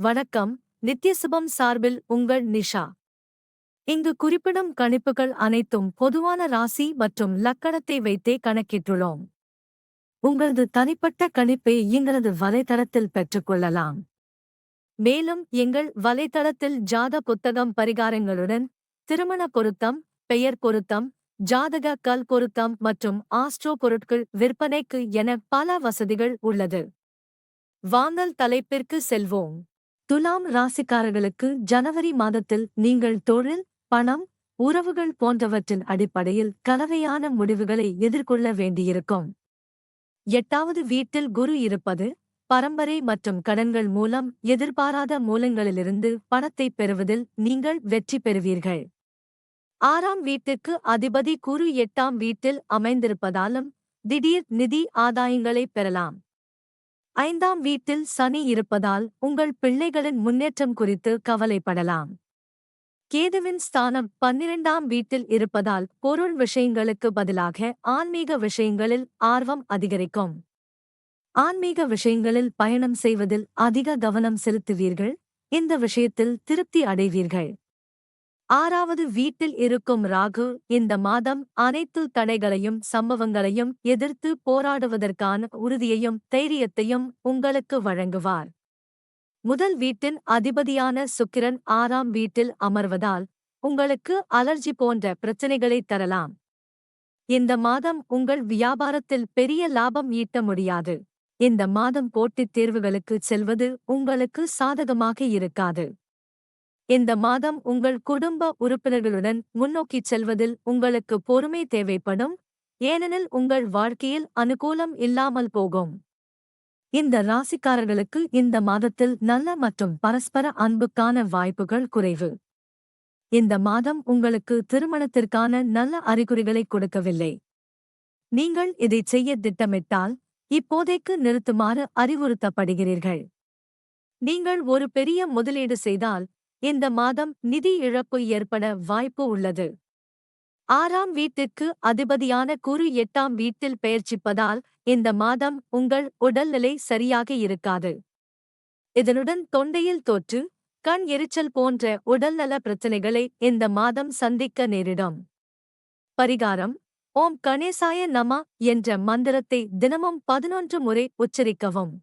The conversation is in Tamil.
வணக்கம். நித்யசுபம் சார்பில் உங்கள் நிஷா. இங்கு குறிப்பிடும் கணிப்புகள் அனைத்தும் பொதுவான ராசி மற்றும் லக்கணத்தை வைத்தே கணக்கிட்டுள்ளோம். உங்களது தனிப்பட்ட கணிப்பை எங்களது வலைத்தளத்தில் பெற்றுக்கொள்ளலாம். மேலும் எங்கள் வலைத்தளத்தில் ஜாத புத்தகம் பரிகாரங்களுடன் திருமண பொருத்தம், பெயர் பொருத்தம், ஜாதக கல் பொருத்தம் மற்றும் ஆஸ்ட்ரோ பொருட்கள் விற்பனைக்கு என பல வசதிகள் உள்ளது. வாங்கல் தலைப்பிற்கு செல்வோம். துலாம் ராசிக்காரர்களுக்கு ஜனவரி மாதத்தில் நீங்கள் தொழில், பணம், உறவுகள் போன்றவற்றின் அடிப்படையில் கலவையான முடிவுகளை எதிர்கொள்ள வேண்டியிருக்கும். 8வது வீட்டில் குரு இருப்பது, பரம்பரை மற்றும் கடன்கள் மூலம் எதிர்பாராத மூலங்களிலிருந்து பணத்தை பெறுவதில் நீங்கள் வெற்றி பெறுவீர்கள். 6ஆம் வீட்டுக்கு அதிபதி குரு 8ஆம் வீட்டில் அமைந்திருப்பதாலும் திடீர் நிதி ஆதாயங்களை பெறலாம். 5ஆம் வீட்டில் சனி இருப்பதால் உங்கள் பிள்ளைகளின் முன்னேற்றம் குறித்து கவலைப்படலாம். கேதுவின் ஸ்தானம் 12ஆம் வீட்டில் இருப்பதால் பொருள் விஷயங்களுக்கு பதிலாக ஆன்மீக விஷயங்களில் ஆர்வம் அதிகரிக்கும். ஆன்மீக விஷயங்களில் பயணம் செய்வதில் அதிக கவனம் செலுத்துவீர்கள். இந்த விஷயத்தில் திருப்தி அடைவீர்கள். 6வது வீட்டில் இருக்கும் ராகு இந்த மாதம் அனைத்து தடைகளையும் சம்பவங்களையும் எதிர்த்து போராடுவதற்கான உறுதியையும் தைரியத்தையும் உங்களுக்கு வழங்குவார். முதல் வீட்டின் அதிபதியான சுக்கிரன் 6ஆம் வீட்டில் அமர்வதால் உங்களுக்கு அலர்ஜி போன்ற பிரச்சனைகளை தரலாம். இந்த மாதம் உங்கள் வியாபாரத்தில் பெரிய லாபம் ஈட்ட முடியாது. இந்த மாதம் போட்டித் தேர்வுகளுக்கு செல்வது உங்களுக்கு சாதகமாக இருக்காது. இந்த மாதம் உங்கள் குடும்ப உறுப்பினர்களுடன் முன்னோக்கிச் செல்வதில் உங்களுக்கு பொறுமை தேவைப்படும், ஏனெனில் உங்கள் வாழ்க்கையில் அனுகூலம் இல்லாமல் போகும். இந்த ராசிக்காரர்களுக்கு இந்த மாதத்தில் நல்ல மற்றும் பரஸ்பர அன்புக்கான வாய்ப்புகள் குறைவு. இந்த மாதம் உங்களுக்கு திருமணத்திற்கான நல்ல அறிகுறிகளை கொடுக்கவில்லை. நீங்கள் இதைச் செய்ய திட்டமிட்டால் இப்போதைக்கு நிறுத்துமாறு அறிவுறுத்தப்படுகிறீர்கள். நீங்கள் ஒரு பெரிய முதலீடு செய்தால் இந்த மாதம் நிதி இழப்பு ஏற்பட வாய்ப்பு உள்ளது. 6ஆம் வீட்டிற்கு அதிபதியான குரு 8ஆம் வீட்டில் பெயர்ச்சிப்பதால் இந்த மாதம் உங்கள் உடல்நிலை சரியாக இருக்காது. இதனுடன் தொண்டையில் தொற்று, கண் எரிச்சல் போன்ற உடல்நல பிரச்சனைகளை இந்த மாதம் சந்திக்க நேரிடும். பரிகாரம்: ஓம் கணேசாய நம என்ற மந்திரத்தை தினமும் 11 முறை உச்சரிக்கவும்.